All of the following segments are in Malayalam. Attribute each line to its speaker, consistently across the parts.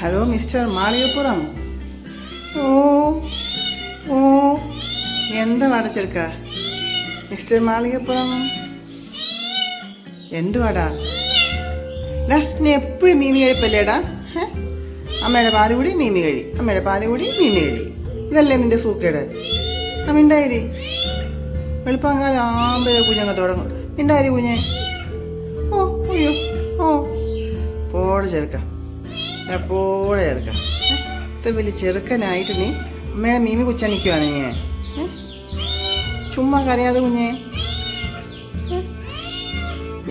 Speaker 1: Hello mister Malikappuram. ഓ ഓ എന്താ വാടച്ചെടുക്ക മിസ്റ്റർ മാളികപ്പുറം? എന്തുവാടാ? നീ എപ്പോഴും മീമി കഴിപ്പല്ലേടാ? അമ്മയുടെ പാല് കൂടി മീമി കഴി, അമ്മയുടെ പാല് കൂടി മീമി കഴി. ഇതല്ലേ നിന്റെ സൂക്കേട്? മിണ്ടായിരി. വെളുപ്പാങ്കാലം ആകുമ്പോഴേ കുഞ്ഞങ്ങ് തുടങ്ങും. മിണ്ടായിരി കുഞ്ഞെ. ഓ അയ്യോ ഓ പോടെ ചെറുക്ക, എപ്പോടെ ചെറുക്ക. ഇത് വലിയ ചെറുക്കനായിട്ട് നീ അമ്മയുടെ മീമി കുച്ചണിക്കുവാണ് നീ. ചുമ്മാ കരയാതെ കുഞ്ഞെ.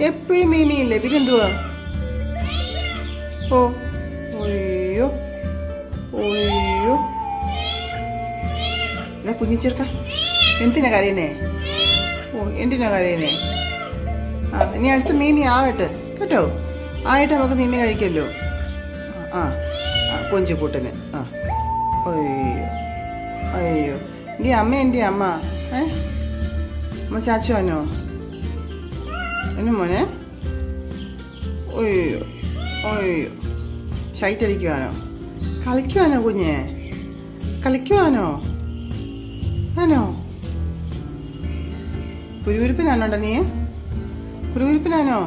Speaker 1: എപ്പോഴും മീമിയില്ലേ, പിന്നെന്തുവാ? ഓ ഒയ്യോ ഒയ്യോ. എന്നാ കുഞ്ഞിച്ചെറുക്ക, എന്തിനാ കരയുന്നേ? ഓ എന്തിനാ കരയുന്നേ? ഇനി അടുത്ത മീമി ആവട്ടെ കേട്ടോ. ആയിട്ട് നമുക്ക് മീമി കഴിക്കല്ലോ. ആ കൊഞ്ചിക്കൂട്ടന്. അയ്യോ അയ്യോ. എൻ്റെ അമ്മ, എൻ്റെ അമ്മ. അമ്മ ചാച്ചുവാനോ എന്നെ മോനെ? ഒയ്യോ ഒയ്യോ. ഷൈറ്റടിക്കുവാനോ? കളിക്കുവാനോ കുഞ്ഞെ? കളിക്കുവാനോ? ആനോ? കുരുകുരുപ്പിനാണോണ്ട നീ? കുരുകുരുപ്പിനാനോ?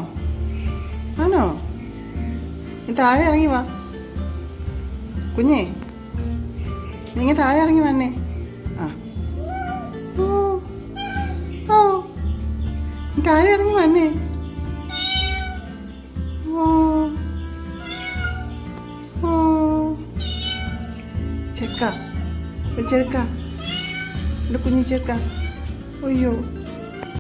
Speaker 1: ആണോ? നീ താഴെ ഇറങ്ങി വാ കുഞ്ഞേ. നീ താഴെ ഇറങ്ങി വന്നേ. ഓ ഓ നീ താഴെ ഇറങ്ങി വന്നേ. ഓ ഓ ചെക്ക ചെറുക്ക, എൻ്റെ കുഞ്ഞി ചെറുക്ക. അയ്യോ